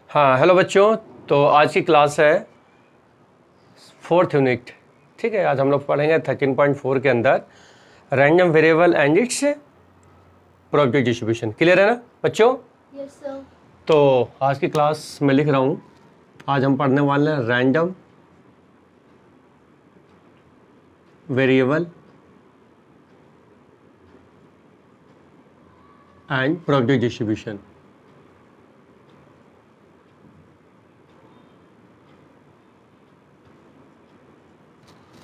हाँ हेलो बच्चों। तो आज की क्लास है 4th यूनिट। ठीक है, आज हम लोग पढ़ेंगे 13.4 के अंदर random variable and it's probability distribution. Clear है ना बच्चों? Yes sir. तो आज की क्लास में लिख रहा हूँ, आज हम पढ़ने वाले हैं random variable and probability distribution.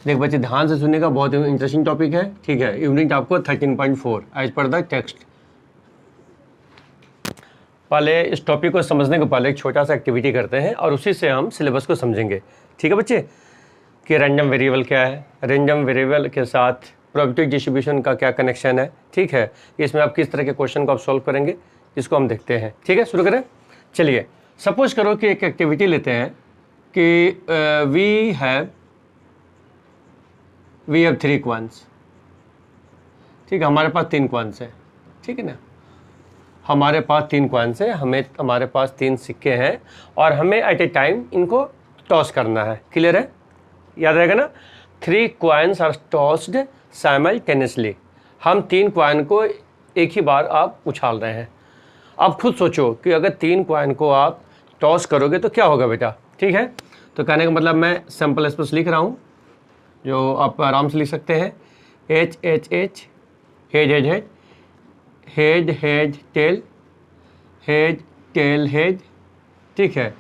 देख बच्चे ध्यान से सुनने का, बहुत इंटरेस्टिंग टॉपिक है। ठीक है, यूनिट आपको 13.4 एज पर द टेक्स्ट। पहले इस टॉपिक को समझने के पहले एक छोटा सा एक्टिविटी करते हैं और उसी से हम सिलेबस को समझेंगे। ठीक है बच्चे, कि रैंडम वेरिएबल क्या है, रैंडम वेरिएबल के साथ प्रोबेबिलिटी डिस्ट्रीब्यूशन का क्या कनेक्शन है। ठीक है, इसमें आप किस तरह के क्वेश्चन को आप सॉल्व करेंगे, इसको हम देखते हैं। ठीक है, शुरू करें। चलिए, सपोज करो कि एक एक्टिविटी लेते हैं कि वी हैव 3 क्वांट्स। ठीक है, हमारे पास 3 क्वांट्स हैं। ठीक है ना, हमारे पास 3 क्वांट्स हैं, हमारे पास 3 सिक्के हैं और हमें एट ए टाइम इनको टॉस करना है। क्लियर है, याद रहेगा ना। 3 क्वाइंस आर टॉस्ड साइमल्टेनियसली। हम 3 क्वाइन को एक ही बार आप उछाल रहे हैं। अब खुद सोचो कि अगर 3 क्वाइन को आप टॉस करोगे तो क्या होगा बेटा। ठीक है, तो कहने का मतलब मैं सिंपल स्पेस लिख रहा हूँ, जो आप आराम से लिख सकते हैं। H H H, head head head, head head tail, head tail head. ठीक है,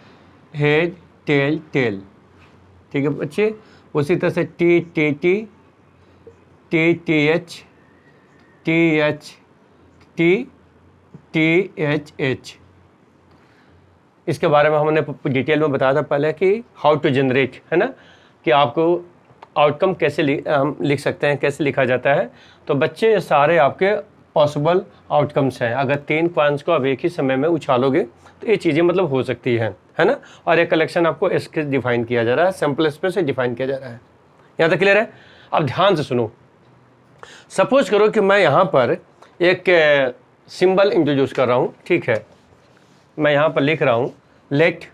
हेड टेल टेल। ठीक है बच्चे, उसी तरह से T T T, T T H, T H T, T H H. इसके बारे में हमने डिटेल में बताया था पहले कि हाउ टू जनरेट, है ना, कि आपको आउटकम कैसे हम लिख सकते हैं, कैसे लिखा जाता है। तो बच्चे ये सारे आपके पॉसिबल आउटकम्स हैं। अगर 3 क्वांट्स को आप एक ही समय में उछालोगे तो ये चीज़ें मतलब हो सकती हैं, है ना। और एक कलेक्शन आपको इसके डिफाइन किया जा रहा है, सैम्पल स्पेस से डिफाइन किया जा रहा है। यहाँ तक क्लियर है? अब ध्यान से सुनो। सपोज करो कि मैं यहाँ पर एक सिंबल इंट्रोड्यूस कर रहा हूँ। ठीक है, मैं यहाँ पर लिख रहा हूँ let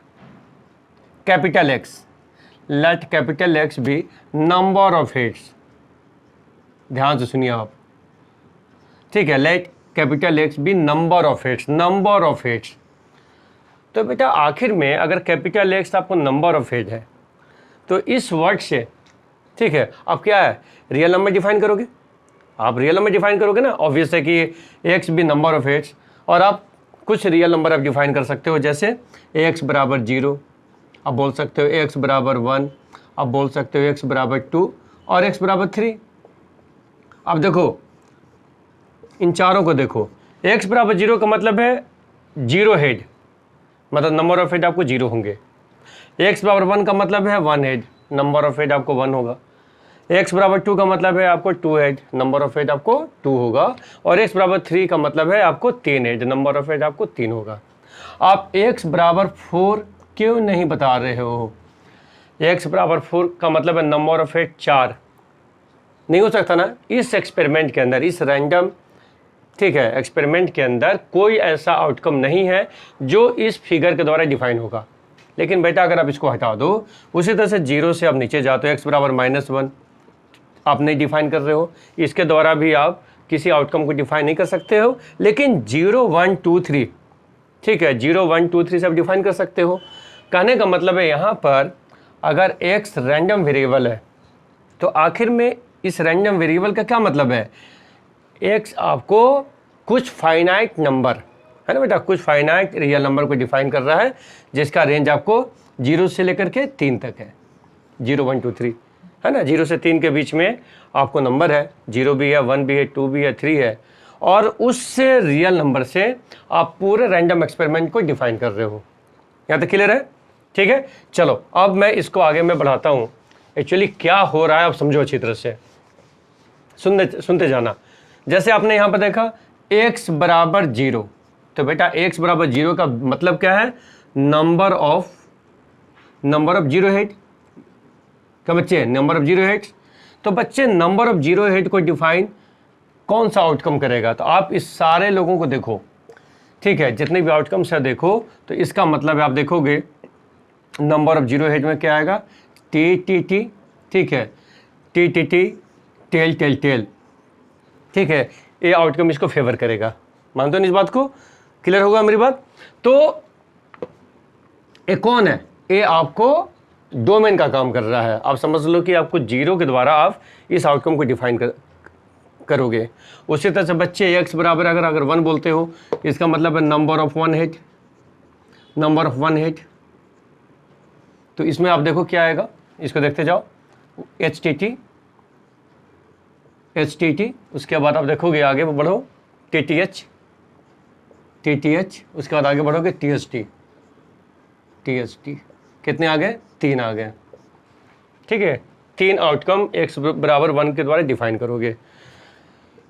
capital X, let capital X be number of heads. ध्यान से सुनिए आप। ठीक है, let capital X be number of heads, number of heads. तो बेटा आखिर में अगर कैपिटल एक्स आपको नंबर ऑफ हेड है तो इस वर्ड से, ठीक है, आप क्या है, रियल नंबर डिफाइन करोगे। आप रियल नंबर डिफाइन करोगे ना, ऑब्वियस है कि X be number of heads. और आप कुछ रियल नंबर आप डिफाइन कर सकते हो, जैसे एक्स बराबर 0, आप बोल सकते हो एक्स बराबर 1, आप बोल सकते हो एक्स बराबर 2 और एक्स बराबर 3। अब देखो इन चारों को देखो, एक्स बराबर 0 का मतलब है 0 हेड, मतलब नंबर ऑफ हेड आपको 0 होंगे। एक्स बराबर 1 का मतलब है 1 हेड, नंबर ऑफ हेड आपको 1 होगा। एक्स बराबर 2 का मतलब है आपको 2 हेड, नंबर ऑफ हेड आपको 2 होगा। और एक्स बराबर 3 का मतलब है आपको 3 हेड, नंबर ऑफ हेड आपको 3 होगा। आप एक्स बराबर 4 क्यों नहीं बता रहे हो? एक्स बराबर 4 का मतलब है नंबर ऑफ हेड 4। नहीं हो सकता ना इस एक्सपेरिमेंट के अंदर, इस रैंडम, ठीक है, एक्सपेरिमेंट के अंदर कोई ऐसा आउटकम नहीं है जो इस फिगर के द्वारा डिफाइन होगा। लेकिन बेटा अगर आप इसको हटा दो, उसी तरह से 0 से आप नीचे जाते हो, एक्स बराबर -1 आप नहीं डिफाइन कर रहे हो, इसके द्वारा भी आप किसी आउटकम को डिफाइन नहीं कर सकते हो। लेकिन 0 1 2 3, ठीक है, 0 1 2 3 से आप डिफाइन कर सकते हो। कहने का मतलब है यहाँ पर अगर एक्स रैंडम वेरिएबल है तो आखिर में इस रैंडम वेरिएबल का क्या मतलब है, एक्स आपको कुछ फाइनाइट नंबर, है ना बेटा, कुछ फाइनाइट रियल नंबर को डिफाइन कर रहा है, जिसका रेंज आपको 0 से लेकर के 3 तक है। 0 1 2 3, है ना, 0 से 3 के बीच में आपको नंबर है, 0 भी है, 1 भी है, 2 भी है, 3 है। और उससे रियल नंबर से आप पूरे रैंडम एक्सपेरिमेंट को डिफाइन कर रहे हो। यहाँ तक क्लियर है? ठीक है, चलो अब मैं इसको आगे मैं बढ़ाता हूँ। एक्चुअली क्या हो रहा है आप समझो अच्छी तरह से, सुनते जाना। जैसे आपने यहाँ पर देखा x बराबर 0, तो बेटा x बराबर 0 का मतलब क्या है, नंबर ऑफ 0 हेड क्या बच्चे, नंबर ऑफ 0 हेड्स। तो बच्चे नंबर ऑफ 0 हेड को डिफाइन कौन सा आउटकम करेगा? तो आप इस सारे लोगों को देखो, ठीक है, जितने भी आउटकम्स है देखो, तो इसका मतलब है आप देखोगे नंबर ऑफ जीरो हेड में क्या आएगा, टी टी टी, ठीक है, T T T, tail tail tail, ठीक है, ये आउटकम इसको फेवर करेगा। मानते हो इस बात को? क्लियर होगा मेरी बात? तो ये कौन है? ये आपको डोमेन का काम कर रहा है। आप समझ लो कि आपको जीरो के द्वारा आप इस आउटकम को डिफाइन करोगे। उसी तरह से बच्चे एक्स बराबर अगर 1 बोलते हो, इसका मतलब है number of one head, number of one head. तो इसमें आप देखो क्या आएगा, इसको देखते जाओ, H T T, H T T, उसके बाद आप देखोगे आगे बढ़ो T T H, T T H, उसके बाद आगे बढ़ोगे T H T, T H T. कितने आ गए? 3 आ गए, ठीक है। 3 आउटकम एक्स बराबर 1 के द्वारा डिफाइन करोगे।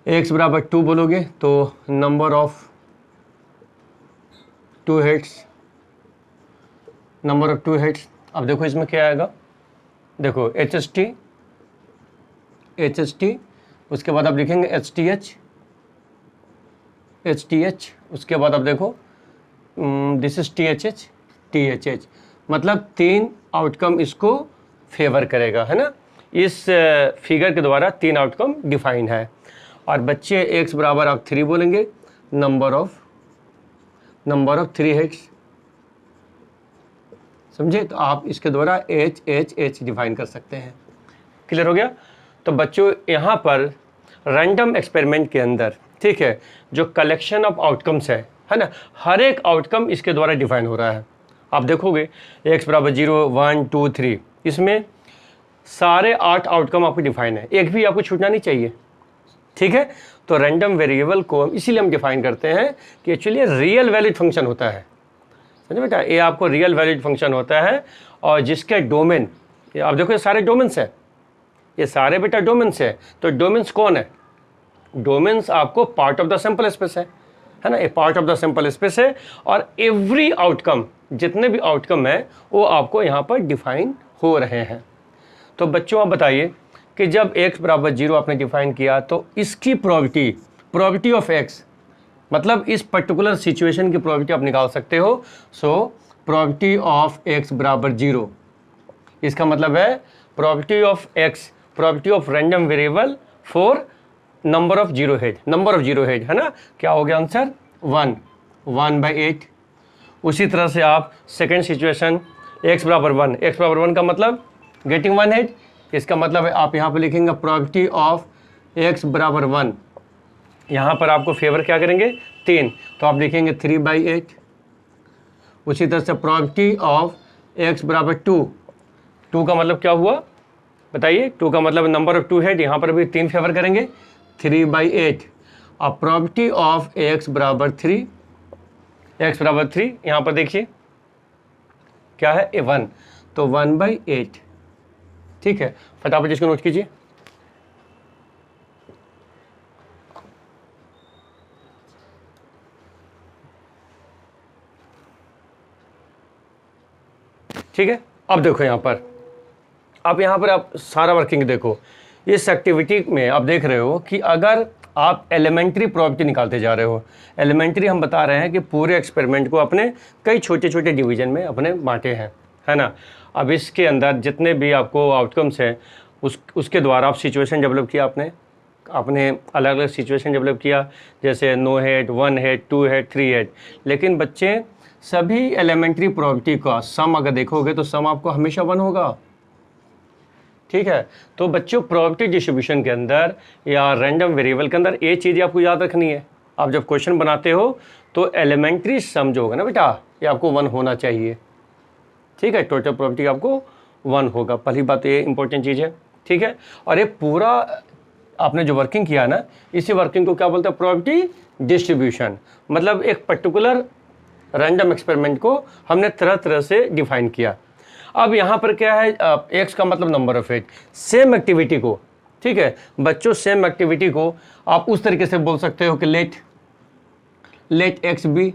एक्स बराबर 2 बोलोगे तो number of 2 heads, number of 2 heads. अब देखो इसमें क्या आएगा, देखो H S T, H S T, उसके बाद आप लिखेंगे H T H, H T H, उसके बाद आप देखो this is T H H, T H H. मतलब 3 आउटकम इसको फेवर करेगा, है ना। इस फिगर के द्वारा 3 आउटकम डिफाइन है। और बच्चे एक्स बराबर आप 3 बोलेंगे, नंबर ऑफ 3 हेड्स, समझे। तो आप इसके द्वारा एच एच एच डिफाइन कर सकते हैं। क्लियर हो गया? तो बच्चों यहाँ पर रैंडम एक्सपेरिमेंट के अंदर, ठीक है, जो कलेक्शन ऑफ आउटकम्स है ना, हर एक आउटकम इसके द्वारा डिफाइन हो रहा है। आप देखोगे एक्स बराबर 0, 1, 2, 3, इसमें सारे 8 आउटकम आपको डिफाइन है, एक भी आपको छूटना नहीं चाहिए, ठीक है। तो रैंडम वेरिएबल को इसीलिए हम डिफाइन करते हैं कि एक्चुअली रियल वैलिड फंक्शन होता है, समझे बेटा। ये आपको रियल वैलिड फंक्शन होता है और जिसके डोमेन, आप देखो ये सारे डोमेन्स है, ये सारे बेटा डोमेन्स है। तो डोमेन्स कौन है? डोमेन्स आपको part of the sample space है ना, ये part of the sample space है। और एवरी आउटकम, जितने भी आउटकम है वो आपको यहाँ पर डिफाइन हो रहे हैं। तो बच्चों आप बताइए कि जब x बराबर 0 आपने डिफाइन किया तो इसकी प्रोबेबिलिटी ऑफ x, मतलब इस पर्टिकुलर सिचुएशन की प्रोबेबिलिटी आप निकाल सकते हो। सो प्रोबेबिलिटी ऑफ x बराबर 0, इसका मतलब है probability of x, probability of random variable for number of zero head, है ना। क्या हो गया आंसर? 1/8। उसी तरह से आप सेकेंड सिचुएशन x बराबर 1 का मतलब गेटिंग 1 हेड, इसका मतलब है आप यहाँ पर लिखेंगे प्रोबेबिलिटी ऑफ x बराबर 1, यहाँ पर आपको फेवर क्या करेंगे? 3, तो आप लिखेंगे 3/8। उसी तरह से प्रोबेबिलिटी ऑफ x बराबर 2 का मतलब क्या हुआ बताइए? 2 का मतलब नंबर ऑफ 2 हेड, यहाँ पर भी 3 फेवर करेंगे, 3/8। अब प्रोबेबिलिटी ऑफ x बराबर 3, यहाँ पर देखिए क्या है? 1, तो 1/8, ठीक है। फटाफट इसको नोट कीजिए। ठीक है, अब देखो यहाँ पर आप सारा वर्किंग देखो। इस एक्टिविटी में आप देख रहे हो कि अगर आप एलिमेंट्री प्रोबेबिलिटी निकालते जा रहे हो, एलिमेंट्री हम बता रहे हैं कि पूरे एक्सपेरिमेंट को अपने कई छोटे छोटे डिवीजन में अपने बांटे हैं, है ना। अब इसके अंदर जितने भी आपको आउटकम्स हैं उसके द्वारा आप सिचुएशन डेवलप किया, आपने अलग अलग सिचुएशन डेवलप किया, जैसे 9 हेड, 1 हेड, 2 हेड, 3 हेड। लेकिन बच्चे सभी एलिमेंट्री प्रोबेबिलिटी का सम अगर देखोगे तो सम आपको हमेशा 1 होगा, ठीक है। तो बच्चों प्रोबेबिलिटी डिस्ट्रीब्यूशन के अंदर या रैंडम वेरिएबल के अंदर ये चीज़ आपको याद रखनी है। आप जब क्वेश्चन बनाते हो तो एलिमेंट्री सम जो होगा ना बेटा, ये आपको 1 होना चाहिए, ठीक है। टोटल प्रोबेबिलिटी आपको 1 होगा, पहली बात ये इंपॉर्टेंट चीज़ है, ठीक है। और ये पूरा आपने जो वर्किंग किया ना, इसी वर्किंग को क्या बोलते हैं? Probability distribution. मतलब एक पर्टिकुलर रैंडम एक्सपेरिमेंट को हमने तरह तरह से डिफाइन किया। अब यहाँ पर क्या है? एक्स का मतलब number of head. Same activity को, ठीक है बच्चों, सेम एक्टिविटी को आप उस तरीके से बोल सकते हो कि let X be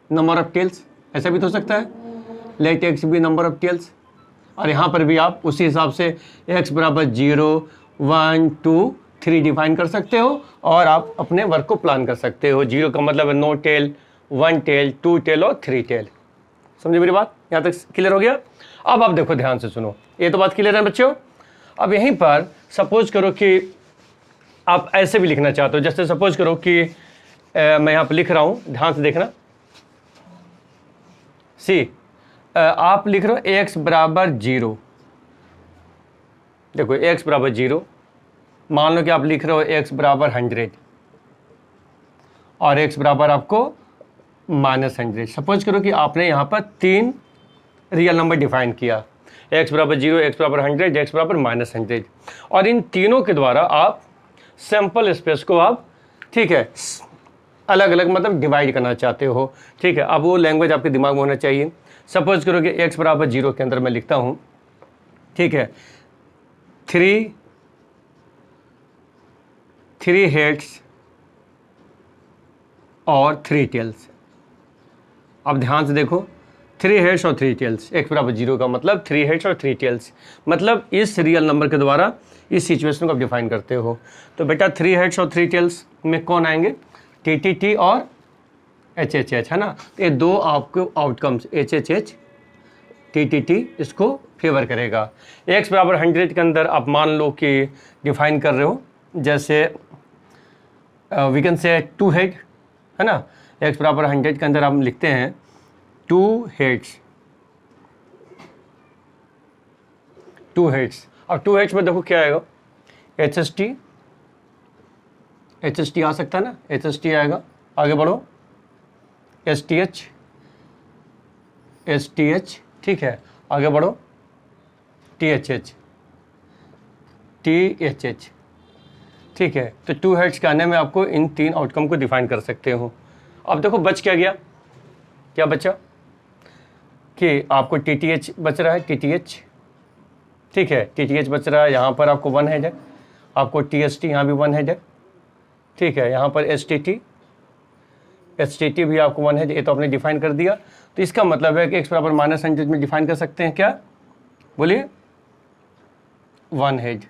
number of tails, ऐसा भी तो हो सकता है, let X be number of tails. और यहाँ पर भी आप उसी हिसाब से एक्स बराबर 0, 1, 2, 3 डिफाइन कर सकते हो और आप अपने वर्क को प्लान कर सकते हो। 0 का मतलब है नो टेल, 1 टेल, 2 टेल और 3 टेल। समझे मेरी बात? यहाँ तक क्लियर हो गया? अब आप देखो, ध्यान से सुनो, ये तो बात क्लियर है बच्चों। अब यहीं पर सपोज करो कि आप ऐसे भी लिखना चाहते हो, जैसे सपोज करो कि मैं यहाँ पर लिख रहा हूँ, ध्यान से देखना। आप लिख रहे हो x बराबर 0। देखो x बराबर 0, मान लो कि आप लिख रहे हो x बराबर 100 और x बराबर आपको -100। सपोज करो कि आपने यहाँ पर 3 रियल नंबर डिफाइन किया, x बराबर 0, x बराबर 100, x बराबर -100, और इन तीनों के द्वारा आप सैंपल स्पेस को आप, ठीक है, अलग अलग मतलब डिवाइड करना चाहते हो। ठीक है, अब वो लैंग्वेज आपके दिमाग में होना चाहिए। सपोज करो कि x बराबर 0 के अंदर मैं लिखता हूँ, ठीक है, 3 हेड्स और 3 टेल्स। अब ध्यान से देखो, 3 हेड्स और 3 टेल्स, x बराबर 0 का मतलब 3 हेड्स और 3 टेल्स, मतलब इस रियल नंबर के द्वारा इस सिचुएशन को आप डिफाइन करते हो। तो बेटा 3 हेड्स और 3 टेल्स में कौन आएंगे? TTT और HHH, है ना। ये दो आपको आउटकम्स HHH TTT इसको फेवर करेगा। x बराबर 100 के अंदर आप मान लो कि डिफाइन कर रहे हो, जैसे वी कैन से 2 हेड, है ना। x बराबर 100 के अंदर हम लिखते हैं 2 हेड्स, 2 हेड्स। अब 2 हेड्स में देखो क्या आएगा, HST आ सकता है ना, HST आएगा। आगे बढ़ो, STH, ठीक है, आगे बढ़ो, THH, ठीक है। तो 2 हेड्स के आने में आपको इन 3 आउटकम को डिफाइन कर सकते हो। अब देखो बच क्या गया, क्या बचा कि आपको TTH बच रहा है, TTH, ठीक है, TTH बच रहा है। यहाँ पर आपको 1 हेड है, आपको TST यहाँ भी 1 हेड है, ठीक है। यहाँ पर STT भी आपको 1 हेड, ये तो आपने डिफाइन कर दिया। तो इसका मतलब है कि x बराबर -100 में डिफाइन कर सकते हैं क्या, बोलिए, 1 हेड,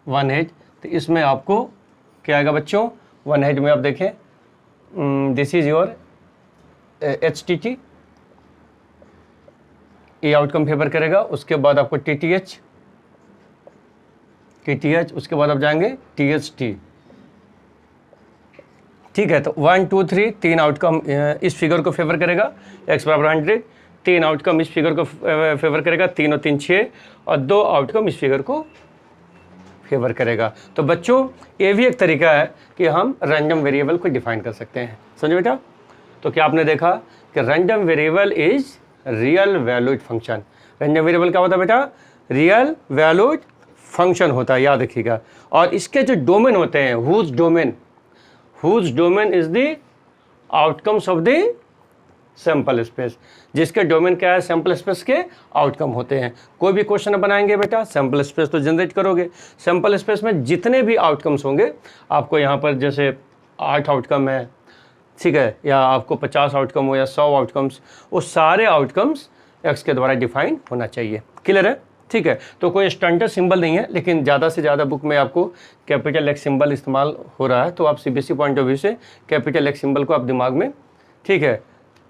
1 हेड। तो इसमें आपको क्या आएगा बच्चों, 1 हेड में आप देखें, दिस इज योर HTT, ये आउटकम फेवर करेगा। उसके बाद आपको TTH, उसके बाद आप जाएंगे TST, ठीक है। तो 1 2 3 3 आउटकम इस फिगर को फेवर करेगा, x बराबर 100, 3 आउटकम इस फिगर को फेवर करेगा, 3 और 3 6, और 2 आउटकम इस फिगर को फेवर करेगा। तो बच्चों ये भी एक तरीका है कि हम रैंडम वेरिएबल को डिफाइन कर सकते हैं। समझे बेटा? तो क्या आपने देखा कि random variable is real valued function. Random variable क्या होता है बेटा? रियल वैल्यूड फंक्शन होता है, याद रखिएगा। और इसके जो डोमेन होते हैं, whose domain is the outcomes of the sample space. जिसके डोमेन क्या है, सैंपल स्पेस के आउटकम होते हैं। कोई भी क्वेश्चन बनाएंगे बेटा, सैंपल स्पेस तो जनरेट करोगे। सैंपल स्पेस में जितने भी आउटकम्स होंगे, आपको यहाँ पर जैसे 8 आउटकम है, ठीक है, या आपको 50 आउटकम हो या 100 आउटकम्स, वो सारे आउटकम्स एक्स के द्वारा डिफाइन होना चाहिए। क्लियर है? ठीक है। तो कोई स्टैंडर्ड सिंबल नहीं है, लेकिन ज़्यादा से ज़्यादा बुक में आपको कैपिटल एक्स सिंबल इस्तेमाल हो रहा है, तो आप CBSE पॉइंट ऑफ व्यू से कैपिटल एक्स सिंबल को आप दिमाग में, ठीक है,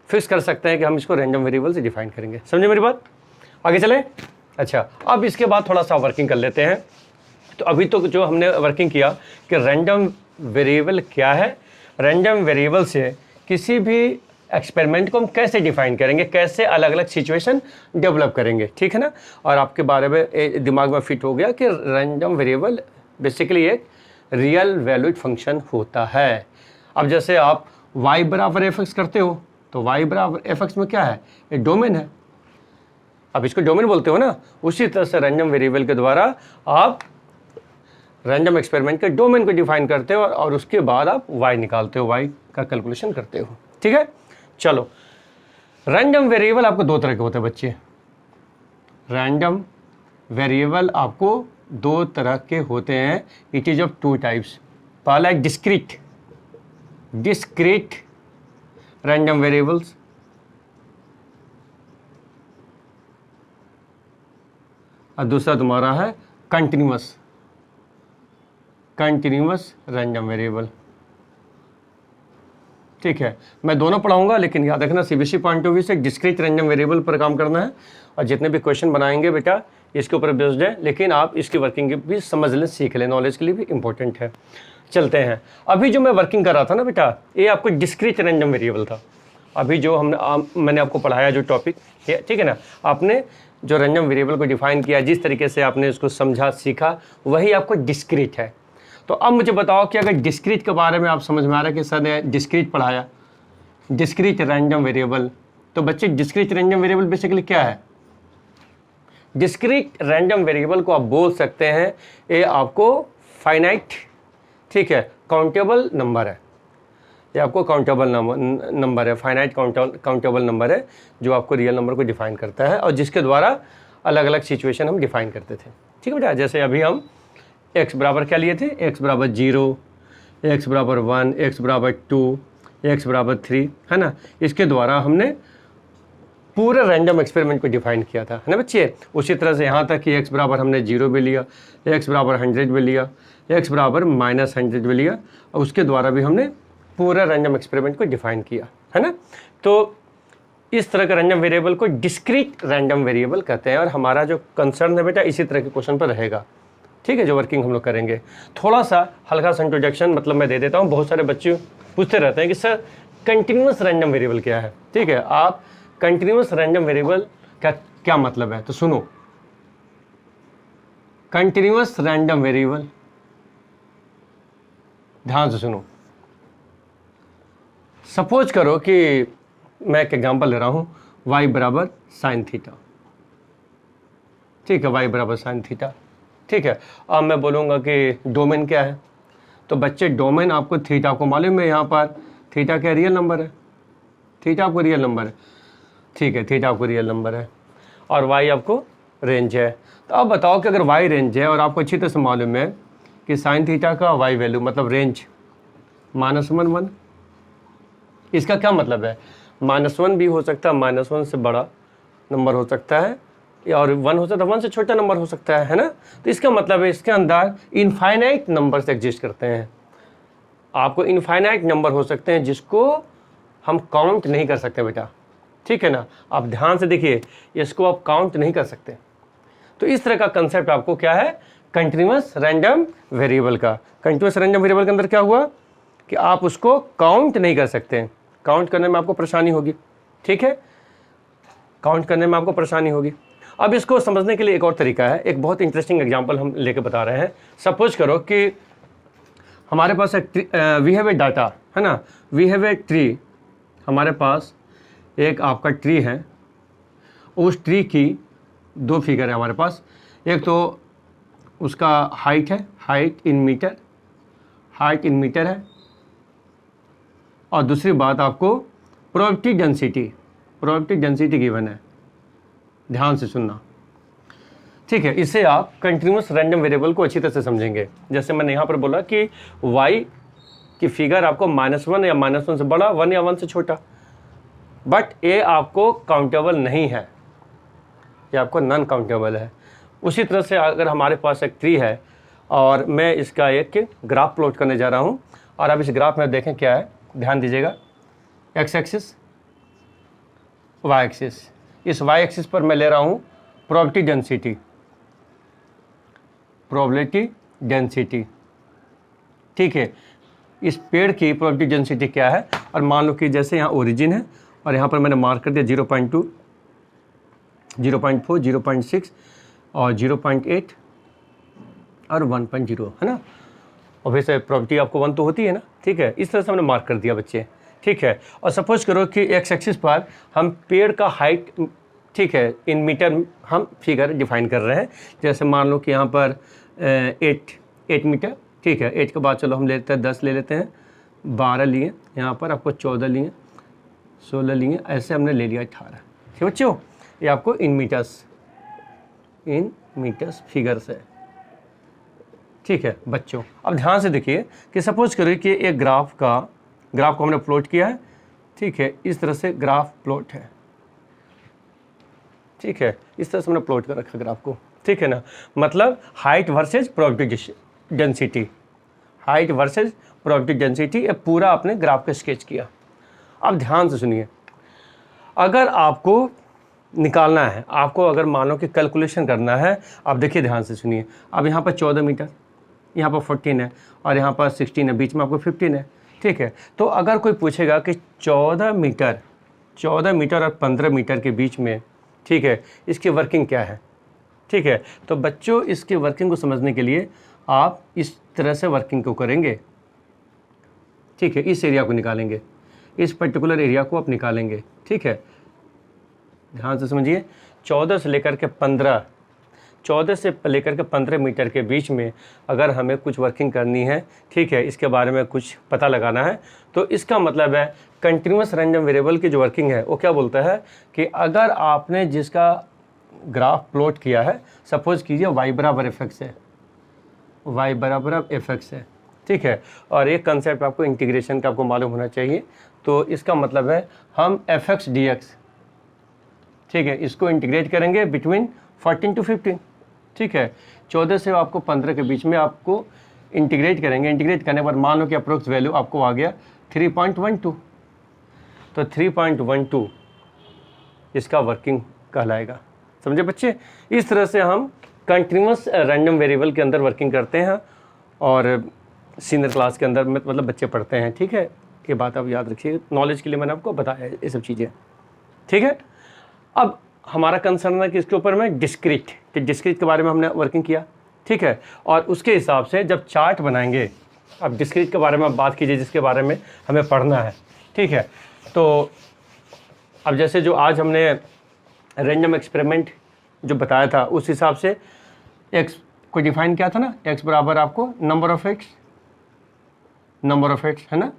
फिक्स कर सकते हैं कि हम इसको रैंडम वेरिएबल से डिफाइन करेंगे। समझे मेरी बात? आगे चलें। अच्छा, अब इसके बाद थोड़ा सा वर्किंग कर लेते हैं। तो अभी तो जो हमने वर्किंग किया कि रैंडम वेरिएबल क्या है, रैंडम वेरिएबल से किसी भी एक्सपेरिमेंट को हम कैसे डिफाइन करेंगे, कैसे अलग अलग सिचुएशन डेवलप करेंगे, ठीक है ना। और आपके बारे में दिमाग में फिट हो गया कि रैंडम वेरिएबल बेसिकली एक रियल वैल्यूड फंक्शन होता है। अब जैसे आप y बराबर fx करते हो, तो y बराबर fx में क्या है, ये डोमेन है, अब इसको डोमेन बोलते हो ना। उसी तरह से रैंडम वेरिएबल के द्वारा आप रैंडम एक्सपेरिमेंट के डोमेन को डिफाइन करते हो और उसके बाद आप y निकालते हो, y का कैलकुलेशन करते हो, ठीक है। चलो, रैंडम वेरिएबल आपको 2 तरह के होते हैं बच्चे। रैंडम वेरिएबल आपको 2 तरह के होते हैं। It is of 2 types. पहला है डिस्क्रीट रैंडम वेरिएबल्स, और दूसरा तुम्हारा है कंटिन्यूअस रैंडम वेरिएबल। ठीक है, मैं दोनों पढ़ाऊंगा, लेकिन याद रखना सीबीएसई पॉइंट ऑफ व्यू से डिस्क्रीट रैंडम वेरिएबल पर काम करना है, और जितने भी क्वेश्चन बनाएंगे बेटा इसके ऊपर बेस्ड है, लेकिन आप इसकी वर्किंग भी समझ लें, सीख लें, नॉलेज के लिए भी इंपॉर्टेंट है। चलते हैं, अभी जो मैं वर्किंग कर रहा था ना बेटा, ये आपको डिस्क्रीट रैंडम वेरिएबल था। अभी जो मैंने आपको पढ़ाया जो टॉपिक है, ठीक है ना, आपने जो रैंडम वेरिएबल को डिफाइन किया, जिस तरीके से आपने इसको समझा सीखा, वही आपको डिस्क्रीट है। तो अब मुझे बताओ कि अगर डिस्क्रीट के बारे में आप समझ में आ रहा है कि सर ने डिस्क्रीट पढ़ाया, डिस्क्रीट रैंडम वेरिएबल, तो बच्चे डिस्क्रीट रैंडम वेरिएबल बेसिकली क्या है? डिस्क्रीट रैंडम वेरिएबल को आप बोल सकते हैं ये आपको फाइनाइट, ठीक है, काउंटेबल नंबर है, ये आपको काउंटेबल नंबर है, फाइनाइट काउंटेबल नंबर है, जो आपको रियल नंबर को डिफाइन करता है और जिसके द्वारा अलग अलग सिचुएशन हम डिफाइन करते थे। ठीक है बेटा, जैसे अभी हम x बराबर क्या लिए थे, x बराबर 0, x बराबर 1, x बराबर 2, x बराबर 3, है ना, इसके द्वारा हमने पूरे रैंडम एक्सपेरिमेंट को डिफाइन किया था, है ना बच्चे। उसी तरह से यहाँ तक कि x बराबर हमने 0 भी लिया, x बराबर 100 भी लिया, x बराबर -100 भी लिया, और उसके द्वारा भी हमने पूरा रैंडम एक्सपेरिमेंट को डिफाइन किया, है ना। तो इस तरह का रैंडम वेरिएबल को डिस्क्रीट रैंडम वेरिएबल कहते हैं, और हमारा जो कंसर्न है बेटा इसी तरह के क्वेश्चन पर रहेगा, ठीक है, जो वर्किंग हम लोग करेंगे। थोड़ा सा हल्का सा इंट्रोडक्शन मतलब मैं दे देता हूँ, बहुत सारे बच्चे पूछते रहते हैं कि सर कंटिन्यूस रैंडम वेरिएबल क्या है। ठीक है, आप कंटिन्यूस रैंडम वेरिएबल का क्या मतलब है, तो सुनो, कंटिन्यूस रैंडम वेरिएबल, ध्यान से सुनो। सपोज करो कि मैं एक एग्जांपल ले रहा हूँ, y बराबर साइन थीटा, ठीक है, y बराबर साइन थीटा, ठीक है। अब मैं बोलूँगा कि डोमेन क्या है, तो बच्चे डोमेन आपको थीटा को मालूम है, यहाँ पर थीटा क्या रियल नंबर है, थीटा आपको रियल नंबर है, ठीक है, थीटा आपको रियल नंबर है, और y आपको रेंज है। तो अब बताओ कि अगर y रेंज है और आपको अच्छी तरह से मालूम है कि साइन थीटा का y वैल्यू मतलब रेंज -1 1, इसका क्या मतलब है, -1 भी हो सकता है, -1 से बड़ा नंबर हो सकता है, और 1 हो सकता है, 1 से छोटा नंबर हो सकता है ना। तो इसका मतलब है इसके अंदर इनफाइनाइट नंबर्स एग्जिस्ट करते हैं। आपको इनफाइनाइट नंबर हो सकते हैं जिसको हम काउंट नहीं कर सकते बेटा, ठीक है ना। आप ध्यान से देखिए, इसको आप काउंट नहीं कर सकते। तो इस तरह का कंसेप्ट आपको क्या है, कंटिन्यूअस रैंडम वेरिएबल का। कंटिन्यूअस रैंडम वेरिएबल के अंदर क्या हुआ कि आप उसको काउंट नहीं कर सकते, काउंट करने में आपको परेशानी होगी, ठीक है, काउंट करने में आपको परेशानी होगी। अब इसको समझने के लिए एक और तरीका है, एक बहुत इंटरेस्टिंग एग्जांपल हम लेके बता रहे हैं। सपोज करो कि हमारे पास एक वी हैव ए डाटा, है ना, वी हैव ए ट्री, हमारे पास एक आपका ट्री है, उस ट्री की 2 फिगर है हमारे पास। एक तो उसका हाइट है, height in metre, height in metre है, और दूसरी बात आपको प्रोबेबिलिटी डेंसिटी गिवन है। ध्यान से सुनना, ठीक है, इससे आप कंटिन्यूअस रैंडम वेरिएबल को अच्छी तरह से समझेंगे। जैसे मैंने यहाँ पर बोला कि y की फिगर आपको -1 या -1 से बड़ा, 1 या 1 से छोटा, बट ये आपको काउंटेबल नहीं है, ये आपको नॉन काउंटेबल है। उसी तरह से अगर हमारे पास एक ट्री है और मैं इसका एक ग्राफ प्लॉट करने जा रहा हूँ, और अब इस ग्राफ में देखें क्या है, ध्यान दीजिएगा, x एक्सिस, y एक्सिस, इस y एक्सिस पर मैं ले रहा हूँ प्रोबेबिलिटी डेंसिटी, ठीक है। इस पेड़ की प्रोबेबिलिटी डेंसिटी क्या है, और मान लो कि जैसे यहाँ ओरिजिन है और यहाँ पर मैंने मार्क कर दिया 0.2, 0.4, 0.6 और 0.8 और 1.0, है ना। और वैसे प्रोबेबिलिटी आपको 1 तो होती है ना, ठीक है। इस तरह से हमने मार्क कर दिया बच्चे, ठीक है। और सपोज करो कि एक्स एक्सिस पर हम पेड़ का हाइट, ठीक है, इन मीटर हम फिगर डिफाइन कर रहे हैं। जैसे मान लो कि यहाँ पर 8 मीटर, ठीक है। 8 के बाद चलो हम ले लेते हैं 10 ले लेते हैं, 12 लिए, यहाँ पर आपको 14 लिए, 16 लिए, ऐसे हमने ले लिया 18, ठीक बच्चों। ये आपको इन मीटर्स फिगर से, ठीक है बच्चों। अब ध्यान से देखिए कि सपोज करिए कि एक ग्राफ को हमने प्लॉट किया है, ठीक है, इस तरह से ग्राफ प्लॉट है, ठीक है, इस तरह से हमने प्लॉट कर रखा ग्राफ को, ठीक है ना। मतलब height versus probability density, height versus probability density, ये पूरा आपने ग्राफ का स्केच किया, अब ध्यान से सुनिए, अगर आपको निकालना है, आपको अगर मानो कि कैलकुलेशन करना है, आप देखिए ध्यान से सुनिए। अब यहाँ पर 14 मीटर, यहाँ पर 14 है और यहाँ पर 16 है, बीच में आपको 15 है, ठीक है। तो अगर कोई पूछेगा कि 14 मीटर और 15 मीटर के बीच में, ठीक है, इसकी वर्किंग क्या है, ठीक है। तो बच्चों इसकी वर्किंग को समझने के लिए आप इस तरह से वर्किंग को करेंगे, ठीक है। इस एरिया को निकालेंगे, इस पर्टिकुलर एरिया को आप निकालेंगे, ठीक है। ध्यान से समझिए, 14 से लेकर के 15 मीटर के बीच में अगर हमें कुछ वर्किंग करनी है, ठीक है, इसके बारे में कुछ पता लगाना है, तो इसका मतलब है कंटिन्यूस रैंडम वेरिएबल की जो वर्किंग है वो क्या बोलता है कि अगर आपने जिसका ग्राफ प्लॉट किया है, सपोज कीजिए y बराबर एफ एक्स है, ठीक है। और एक कंसेप्ट आपको इंटीग्रेशन का आपको मालूम होना चाहिए, तो इसका मतलब है हम एफ एक्स डी एक्स, ठीक है, इसको इंटीग्रेट करेंगे बिटवीन 14 to 15, ठीक है। 14 से आपको 15 के बीच में आपको इंटीग्रेट करेंगे। इंटीग्रेट करने पर मान लो कि अप्रोक्स वैल्यू आपको आ गया 3.12, तो 3.12 इसका वर्किंग कहलाएगा। समझे बच्चे? इस तरह से हम कंटिन्यूस रैंडम वेरिएबल के अंदर वर्किंग करते हैं और सीनियर क्लास के अंदर मतलब बच्चे पढ़ते हैं, ठीक है। ये बात आप याद रखिए, नॉलेज के लिए मैंने आपको बताया ये सब चीज़ें, ठीक है। अब हमारा कंसर्न है कि इसके ऊपर में डिस्क्रीट के बारे में हमने वर्किंग किया, ठीक है। और उसके हिसाब से जब चार्ट बनाएंगे, अब डिस्क्रीट के बारे में आप बात कीजिए जिसके बारे में हमें पढ़ना है, ठीक है। तो अब जैसे जो आज हमने रैंडम एक्सपेरिमेंट जो बताया था, उस हिसाब से एक्स को डिफाइन किया था ना, एक्स बराबर आपको नंबर ऑफ एक्स है ना।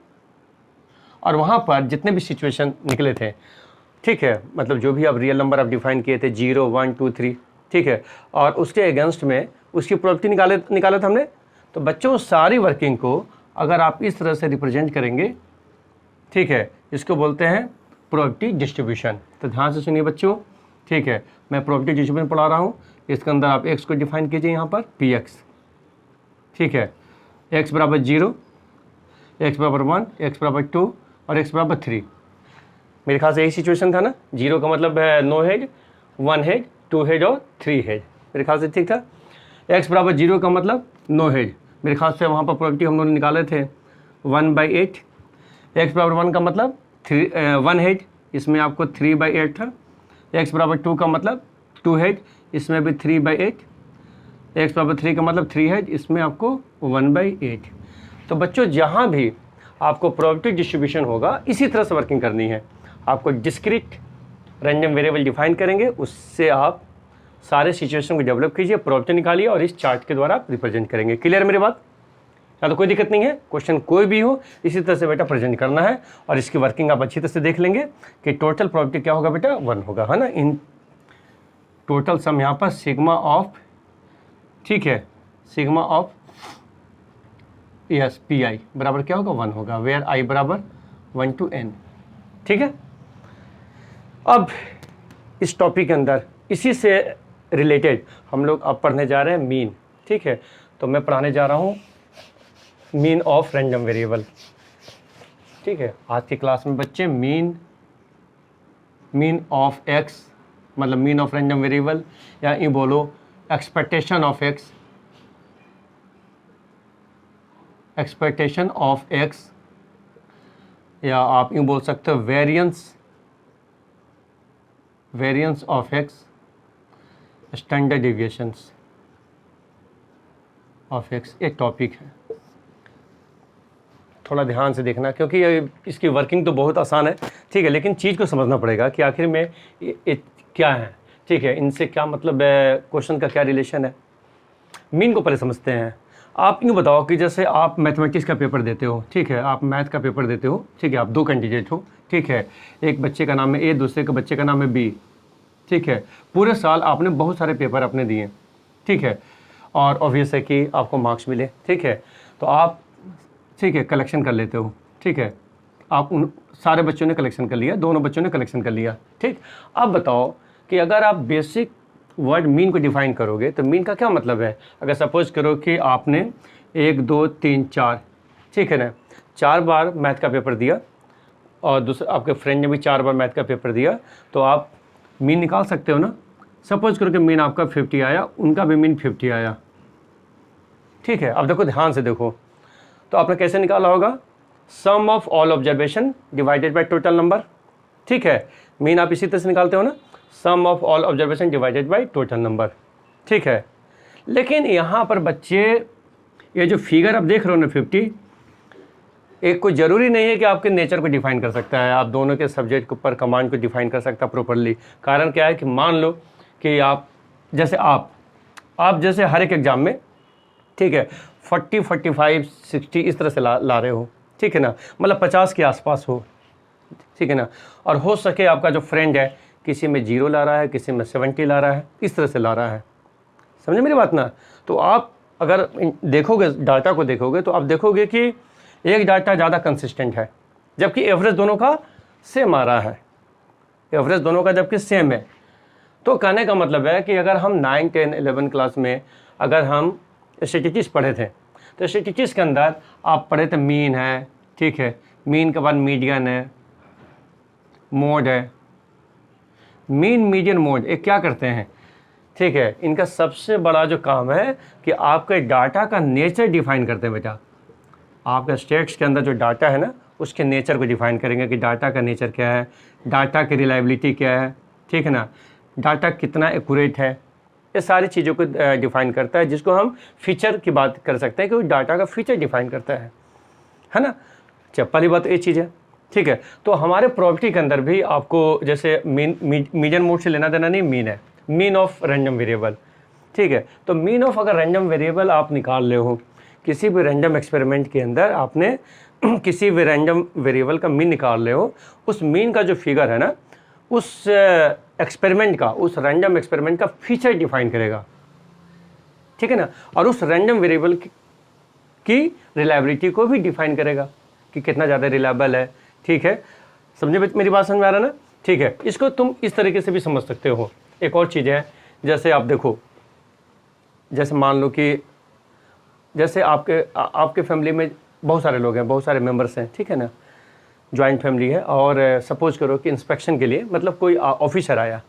और वहाँ पर जितने भी सिचुएशन निकले थे, ठीक है, मतलब जो भी आप रियल नंबर आप डिफाइन किए थे 0, 1, 2, 3, ठीक है, और उसके अगेंस्ट में उसकी प्रोबेबिलिटी निकाला था हमने। तो बच्चों सारी वर्किंग को अगर आप इस तरह से रिप्रेजेंट करेंगे, ठीक है, इसको बोलते हैं प्रोबेबिलिटी डिस्ट्रीब्यूशन। तो ध्यान से सुनिए बच्चों, ठीक है, मैं प्रोबेबिलिटी डिस्ट्रीब्यूशन पढ़ा रहा हूँ। इसके अंदर आप एक्स को डिफाइन कीजिए यहाँ पर px, ठीक है, x बराबर 0, x बराबर 1, x बराबर 2 और x बराबर 3। मेरे ख्याल से यही सिचुएशन था ना। 0 का मतलब है नो हेड, 1 हेड, 2 हेड और 3 हेड, मेरे ख्याल से ठीक था। x बराबर 0 का मतलब नो हेड, मेरे ख्याल से वहाँ पर प्रोबेबिलिटी हम लोगों ने निकाले थे 1/8। x बराबर 1 का मतलब 1 हेड, इसमें आपको 3/8 था। x बराबर 2 का मतलब 2 हेड, इसमें भी 3/8। x बराबर 3 का मतलब 3 हेड, इसमें आपको 1/8। तो बच्चों जहाँ भी आपको प्रोबेबिलिटी डिस्ट्रीब्यूशन होगा इसी तरह से वर्किंग करनी है। आपको डिस्क्रीट रैंडम वेरिएबल डिफाइन करेंगे, उससे आप सारे सिचुएशन को डेवलप कीजिए, प्रोबेबिलिटी निकालिए और इस चार्ट के द्वारा आप रिप्रेजेंट करेंगे। क्लियर मेरी बात? या तो कोई दिक्कत नहीं है, क्वेश्चन कोई भी हो इसी तरह से बेटा प्रेजेंट करना है और इसकी वर्किंग आप अच्छी तरह से देख लेंगे कि टोटल प्रोबेबिलिटी क्या होगा बेटा, 1 होगा, है ना। इन टोटल सम यहाँ पर सिग्मा ऑफ, ठीक है, sigma of yes P I बराबर क्या होगा, 1 होगा, वेयर आई बराबर 1 to n, ठीक है। अब इस टॉपिक के अंदर इसी से रिलेटेड हम लोग अब पढ़ने जा रहे हैं मीन, ठीक है। तो मैं पढ़ाने जा रहा हूँ मीन ऑफ रैंडम वेरिएबल, ठीक है। आज की क्लास में बच्चे मीन ऑफ एक्स मतलब मीन ऑफ रैंडम वेरिएबल, या यूँ बोलो एक्सपेक्टेशन ऑफ एक्स, या आप यूँ बोल सकते हो variance of x, standard deviations of x, एक टॉपिक है। थोड़ा ध्यान से देखना क्योंकि इसकी वर्किंग तो बहुत आसान है, ठीक है, लेकिन चीज़ को समझना पड़ेगा कि आखिर में ये क्या है, ठीक है, इनसे क्या मतलब है, क्वेश्चन का क्या रिलेशन है। मीन को पहले समझते हैं। आप यूँ बताओ कि जैसे आप मैथमेटिक्स का पेपर देते हो, ठीक है, आप मैथ का पेपर देते हो, ठीक है, आप 2 कैंडिडेट हो, ठीक है, एक बच्चे का नाम है ए, दूसरे के बच्चे का नाम है बी, ठीक है। पूरे साल आपने बहुत सारे पेपर अपने दिए, ठीक है, और ऑब्वियस है कि आपको मार्क्स मिले, ठीक है। तो आप, ठीक है, कलेक्शन कर लेते हो, ठीक है, आप उन सारे बच्चों ने कलेक्शन कर लिया, दोनों बच्चों ने कलेक्शन कर लिया, ठीक। अब बताओ कि अगर आप बेसिक वर्ड मीन को डिफाइन करोगे तो मीन का क्या मतलब है। अगर सपोज करो कि आपने 1, 2, 3, 4, ठीक है ना, 4 बार मैथ का पेपर दिया और दूसरा आपके फ्रेंड ने भी 4 बार मैथ का पेपर दिया, तो आप मीन निकाल सकते हो ना। सपोज करो कि मीन आपका 50 आया, उनका भी मीन 50 आया, ठीक है। अब देखो ध्यान से देखो, तो आपने कैसे निकाला होगा, sum of all observation divided by total number, ठीक है। मीन आप इसी तरह से निकालते हो ना, sum of all observation divided by total number, ठीक है। लेकिन यहाँ पर बच्चे ये जो फिगर आप देख रहे हो ना 50, एक कोई ज़रूरी नहीं है कि आपके नेचर को डिफाइन कर सकता है, आप दोनों के सब्जेक्ट के ऊपर कमांड को डिफाइन कर सकता है प्रॉपरली। कारण क्या है कि मान लो कि आप जैसे हर एक एग्ज़ाम में, ठीक है, 40, 45, 60 इस तरह से ला रहे हो, ठीक है ना, मतलब 50 के आसपास हो, ठीक है ना। और हो सके आपका जो फ्रेंड है किसी में 0 ला रहा है, किसी में 70 ला रहा है, इस तरह से ला रहा है, समझे मेरी बात ना। तो आप अगर देखोगे डाटा को देखोगे तो आप देखोगे कि एक डाटा ज़्यादा कंसिस्टेंट है, जबकि एवरेज दोनों का सेम आ रहा है, एवरेज दोनों का जबकि सेम है। तो कहने का मतलब है कि अगर हम 9, 10, 11 क्लास में अगर हम स्टैटिस्टिक्स पढ़े थे, तो स्टैटिस्टिक्स के अंदर आप पढ़े थे मीन है, ठीक है, मीन के बाद मीडियन है, मोड है। मीन, मीडियन, मोड एक क्या करते हैं, ठीक है, इनका सबसे बड़ा जो काम है कि आपके डाटा का नेचर डिफाइन करते हैं बेटा। आपका स्टेट्स के अंदर जो डाटा है ना, उसके नेचर को डिफाइन करेंगे कि डाटा का नेचर क्या है, डाटा की रिलायबिलिटी क्या है, ठीक है ना, डाटा कितना एक्यूरेट है, ये सारी चीज़ों को डिफाइन करता है, जिसको हम फीचर की बात कर सकते हैं कि वो डाटा का फीचर डिफाइन करता है ना। पहली बात ये चीज़ है, ठीक है। तो हमारे प्रॉपर्टी के अंदर भी आपको जैसे मीडियन मोड से लेना देना नहीं, मीन है, मीन ऑफ रैंडम वेरिएबल, ठीक है। तो मीन ऑफ अगर रैंडम वेरिएबल आप निकाल ले हो किसी भी रैंडम एक्सपेरिमेंट के अंदर, आपने किसी भी रैंडम वेरिएबल का मीन निकाल ले हो, उस मीन का जो फिगर है ना, उस एक्सपेरिमेंट का, उस रैंडम एक्सपेरिमेंट का फीचर डिफाइन करेगा, ठीक है ना। और उस रैंडम वेरिएबल की रिलायबिलिटी को भी डिफाइन करेगा कि कितना ज़्यादा रिलायबल है, ठीक है। समझे मेरी बात समझ में आ रहा है ना, ठीक है। इसको तुम इस तरीके से भी समझ सकते हो। एक और चीज़ है, जैसे आप देखो, जैसे मान लो कि जैसे आपके फैमिली में बहुत सारे लोग हैं, बहुत सारे मेंबर्स हैं, ठीक है ना, जॉइंट फैमिली है। और सपोज करो कि इंस्पेक्शन के लिए मतलब कोई ऑफिसर आया,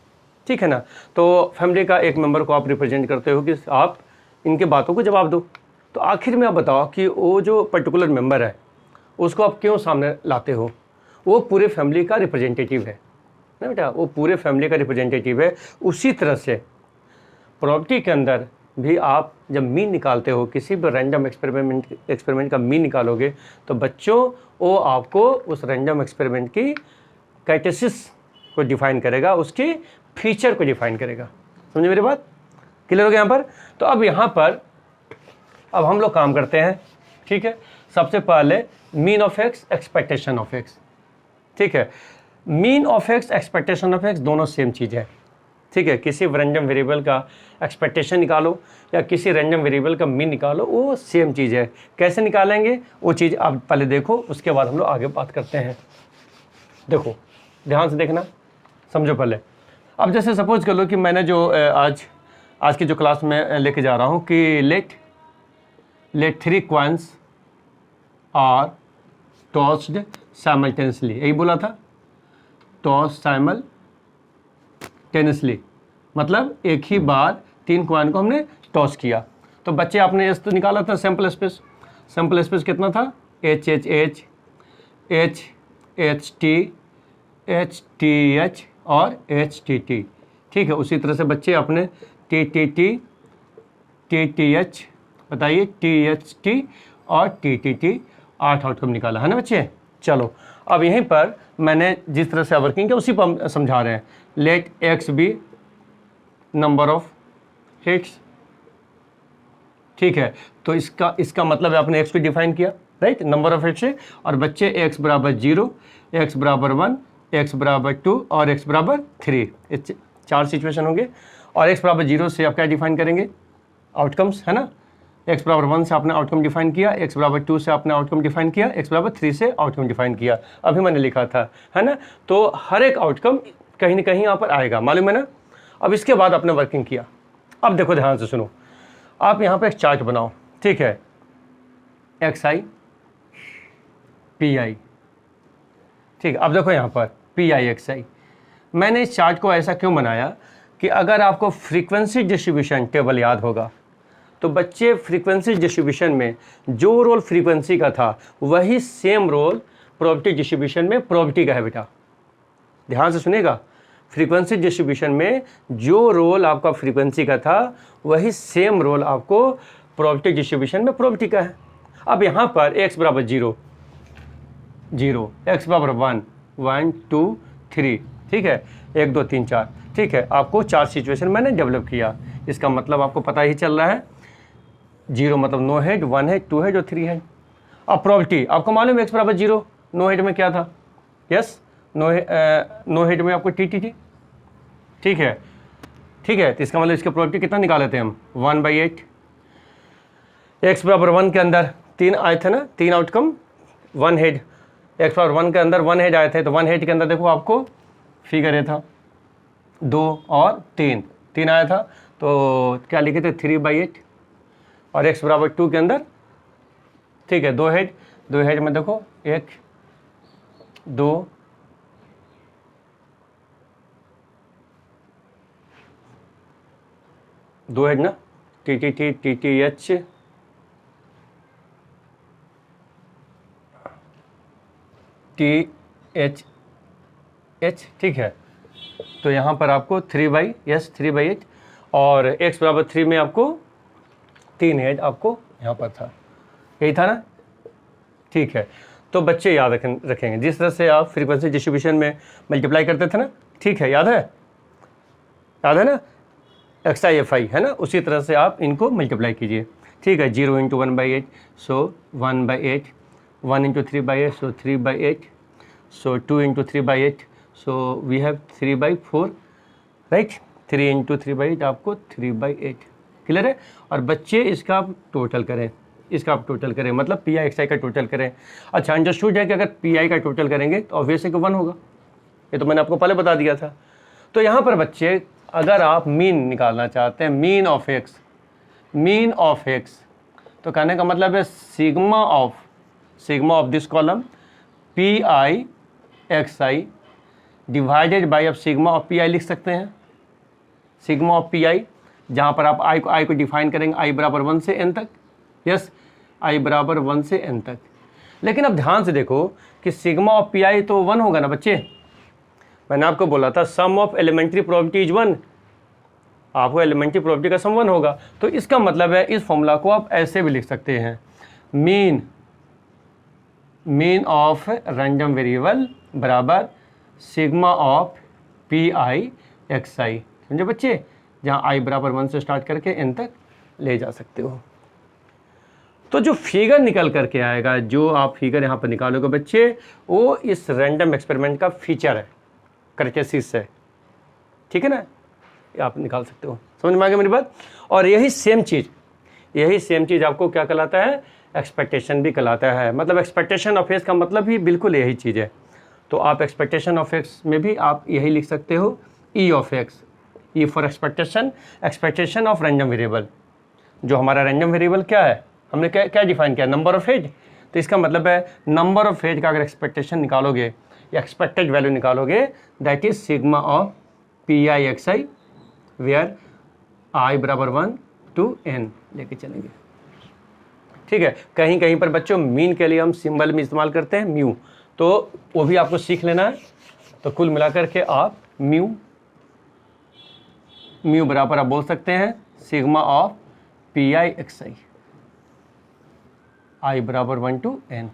ठीक है ना, तो फैमिली का एक मेंबर को आप रिप्रेजेंट करते हो कि आप इनके बातों को जवाब दो। तो आखिर में आप बताओ कि वो जो पर्टिकुलर मेंबर है उसको आप क्यों सामने लाते हो, वो पूरे फैमिली का रिप्रेजेंटेटिव है ना बेटा, वो पूरे फैमिली का रिप्रेजेंटेटिव है। उसी तरह से प्रॉपर्टी के अंदर भी आप जब मीन निकालते हो, किसी भी रैंडम एक्सपेरिमेंट का मीन निकालोगे, तो बच्चों वो आपको उस रैंडम एक्सपेरिमेंट की कैरेक्टरिस्टिक्स को डिफाइन करेगा, उसकी फीचर को डिफाइन करेगा। समझे मेरी बात, क्लियर हो गया यहाँ पर। तो अब यहाँ पर अब हम लोग काम करते हैं, ठीक है। सबसे पहले mean of x, expectation of x, ठीक है। Mean of x, expectation of x दोनों सेम चीज़ है, ठीक है। किसी रैंडम वेरिएबल का एक्सपेक्टेशन निकालो या किसी रैंडम वेरिएबल का मीन निकालो, वो सेम चीज़ है। कैसे निकालेंगे वो चीज़ आप पहले देखो, उसके बाद हम लोग आगे बात करते हैं। देखो ध्यान से देखना, समझो पहले। अब जैसे सपोज कर लो कि मैंने जो आज की जो क्लास में लेके जा रहा हूँ कि let 3 coins are tossed simultaneously, यही बोला था, टॉस साइमल्टेनियसली, मतलब एक ही बार 3 कॉइन को हमने टॉस किया। तो बच्चे आपने तो निकाला था सैम्पल स्पेस, सैम्पल स्पेस कितना था, H H H H H T H T H और एच टी टी, ठीक है। उसी तरह से बच्चे अपने T T T T T H, बताइए टी एच टी और टी टी टी 8 आउटकम निकाला है ना बच्चे। चलो अब यहीं पर मैंने जिस तरह से वर्किंग किया उसी पर हम समझा रहे हैं। Let X be number of heads, ठीक है। तो इसका मतलब है आपने एक्स को डिफाइन किया, राइट, नंबर ऑफ हिट्स है। और बच्चे एक्स बराबर 0, एक्स बराबर 1, एक्स बराबर 2 और एक्स बराबर 3, 4 सिचुएशन होंगे। और एक्स बराबर 0 से आप क्या डिफाइन करेंगे, आउटकम्स, है ना। एक्स बराबर 1 से आपने आउटकम डिफाइन किया, एक्स बराबर 2 से आपने आउटकम डिफाइन किया, एक्स बराबर 3 से आउटकम डिफाइन किया, अभी मैंने लिखा था, है ना। तो हर एक आउटकम कहीं ना कहीं यहाँ पर आएगा, मालूम है ना। अब इसके बाद आपने वर्किंग किया। अब देखो ध्यान से सुनो, आप यहाँ पर एक चार्ट बनाओ, ठीक है, एक्स आई पी आई, ठीक है, अब देखो यहाँ पर PIXI, मैंने इस चार्ट को ऐसा क्यों बनाया कि अगर आपको फ्रीक्वेंसी डिस्ट्रीब्यूशन टेबल याद होगा तो बच्चे फ्रीक्वेंसी डिस्ट्रीब्यूशन में जो रोल फ्रीक्वेंसी का था वही सेम रोल प्रोबेबिलिटी डिस्ट्रीब्यूशन में प्रोबेबिलिटी का है बेटा। ध्यान से सुनिएगा, फ्रीक्वेंसी डिस्ट्रीब्यूशन में जो रोल आपका फ्रीक्वेंसी का था वही सेम रोल आपको प्रोबेबिलिटी डिस्ट्रीब्यूशन में प्रोबेबिलिटी का है। अब यहाँ पर x बराबर 0 0, x बराबर 1 1 2 3, ठीक है, 1 2 3 4, ठीक है, आपको 4 सिचुएशन मैंने डेवलप किया। इसका मतलब आपको पता ही चल रहा है 0 मतलब नो हेड, 1 हेड, 2 हेड और 3 हेड। अब प्रोबेबिलिटी आपको मालूम है x बराबर 0, नो हेड में क्या था, यस नो हेड में आपको टी थी, ठीक है, ठीक है, तो इसका मतलब इसका प्रोबेबिलिटी कितना निकाले थे हम 1/8। x बराबर 1 के अंदर 3 आए थे ना, 3 आउटकम 1 हेड, x बराबर 1 के अंदर 1 हेड आए थे, तो 1 हेड के अंदर देखो आपको फिगर ये था 2 और 3 आया था, तो क्या लिखे थे 3/8। और x बराबर 2 के अंदर, ठीक है, 2 हेड में देखो 1 2 2 हेड ना, TTH THH, ठीक है, तो यहाँ पर आपको 3/8 और x बराबर 3 में आपको 3 हेड आपको यहाँ पर था, यही था ना, ठीक है। तो बच्चे याद रखेंगे जिस तरह से आप फ्रीक्वेंसी डिस्ट्रीब्यूशन में मल्टीप्लाई करते थे ना, ठीक है, याद है ना, XI/FI है ना, उसी तरह से आप इनको मल्टीप्लाई कीजिए, ठीक है। 0 × 1/8 सो 1/8, 1 × 3/8 सो 3/8, सो 2 × 3/8 सो वी हैव 3/4, राइट, 3 × 3/8 आपको 3/8, क्लियर है। और बच्चे इसका आप टोटल करें, मतलब PIXI का टोटल करें। अच्छा, अंडरस्टूड है कि अगर PI का टोटल करेंगे तो ऑब्वियस है कि 1 होगा, ये तो मैंने आपको पहले बता दिया था। तो यहाँ पर बच्चे अगर आप मीन निकालना चाहते हैं, मीन ऑफ x, तो कहने का मतलब है sigma of this column PIXI divided by, अब सिग्मा ऑफ PI लिख सकते हैं, सिग्मा ऑफ PI, जहाँ पर आप I को डिफाइन करेंगे I बराबर 1 से n तक, यस, I बराबर 1 से n तक। लेकिन अब ध्यान से देखो कि सिग्मा ऑफ PI तो 1 होगा ना बच्चे, मैंने आपको बोला था सम ऑफ एलिमेंट्री प्रोबेबिलिटी इज 1, आपको एलिमेंट्री प्रोबेबिलिटी का सम 1 होगा। तो इसका मतलब है इस फॉर्मूला को आप ऐसे भी लिख सकते हैं, मीन ऑफ रैंडम वेरिएबल बराबर सिग्मा ऑफ PIXI, समझे बच्चे, जहाँ I बराबर 1 से स्टार्ट करके n तक ले जा सकते हो। तो जो फिगर निकल करके आएगा, जो आप फिगर यहाँ पर निकालोगे बच्चे, वो इस रैंडम एक्सपेरिमेंट का फीचर है, करैक्टरिस्टिक्स है, ठीक है ना, ये आप निकाल सकते हो, समझ में आ गया मेरी बात। और यही सेम चीज़ आपको क्या कहलाता है, एक्सपेक्टेशन भी कहलाता है। मतलब एक्सपेक्टेशन ऑफ एक्स का मतलब ही बिल्कुल यही चीज़ है। तो आप एक्सपेक्टेशन ऑफ एक्स में भी आप यही लिख सकते हो, ई of x, E for expectation of random variable. जो हमारा रैंडम वेरिएबल क्या है, हमने क्या डिफाइन किया, नंबर ऑफ हेड। तो इसका मतलब है नंबर ऑफ हेड का अगर एक्सपेक्टेशन निकालोगे या एक्सपेक्टेड वैल्यू निकालोगे, that is sigma of PIXI, where I बराबर 1 to n लेके चलेंगे, ठीक है। कहीं कहीं पर बच्चों मीन के लिए हम सिंबल में इस्तेमाल करते हैं म्यू, तो वो भी आपको सीख लेना है। तो कुल मिलाकर के आप म्यू बराबर आप बोल सकते हैं सिग्मा ऑफ PIXI, I बराबर 1 to n।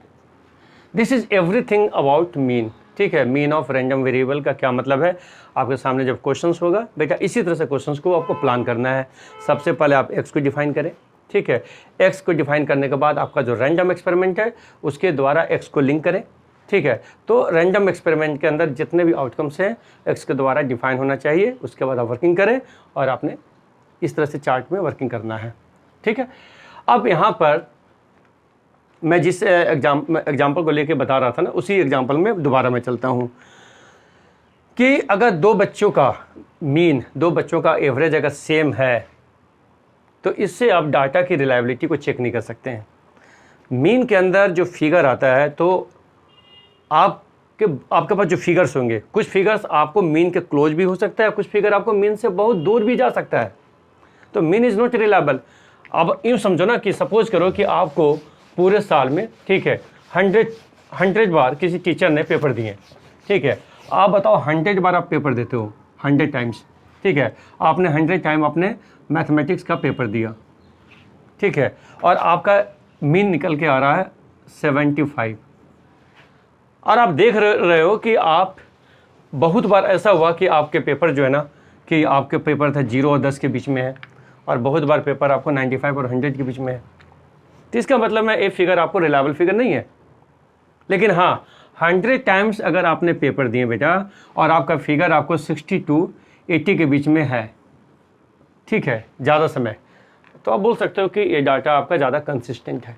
This is everything about mean, ठीक है। मीन ऑफ रैंडम वेरिएबल का क्या मतलब है, आपके सामने जब क्वेश्चंस होगा बेटा, इसी तरह से क्वेश्चंस को आपको प्लान करना है। सबसे पहले आप x को डिफाइन करें, ठीक है। x को डिफाइन करने के बाद आपका जो रैंडम एक्सपेरिमेंट है उसके द्वारा x को लिंक करें, ठीक है। तो रैंडम एक्सपेरिमेंट के अंदर जितने भी आउटकम्स हैं x के द्वारा डिफाइन होना चाहिए, उसके बाद आप वर्किंग करें और आपने इस तरह से चार्ट में वर्किंग करना है, ठीक है। अब यहाँ पर मैं जिस एग्जाम्पल को लेके बता रहा था ना, उसी एग्जाम्पल में दोबारा मैं चलता हूँ कि अगर दो बच्चों का एवरेज अगर सेम है तो इससे आप डाटा की रिलायबिलिटी को चेक नहीं कर सकते हैं। मीन के अंदर जो फिगर आता है तो आप कि आपके पास जो फिगर्स होंगे, कुछ फिगर्स आपको मीन के क्लोज भी हो सकता है, कुछ फिगर आपको मीन से बहुत दूर भी जा सकता है, तो मीन इज़ नॉट रिलायबल। अब यूँ समझो ना कि सपोज करो कि आपको पूरे साल में, ठीक है, 100 बार किसी टीचर ने पेपर दिए, ठीक है, आप बताओ 100 बार आप पेपर देते हो, 100 टाइम्स, ठीक है, आपने 100 टाइम अपने मैथमेटिक्स का पेपर दिया, ठीक है, और आपका मीन निकल के आ रहा है 75, और आप देख रहे हो कि आप बहुत बार ऐसा हुआ कि आपके पेपर जो है ना, कि आपके पेपर था 0 और 10 के बीच में है, और बहुत बार पेपर आपको 95 और 100 के बीच में है, तो इसका मतलब है ये फिगर आपको रिलायबल फिगर नहीं है। लेकिन हाँ, 100 टाइम्स अगर आपने पेपर दिए बेटा और आपका फिगर आपको 60 to 80 के बीच में है, ठीक है, ज़्यादा समय, तो आप बोल सकते हो कि ये डाटा आपका ज़्यादा कंसिस्टेंट है।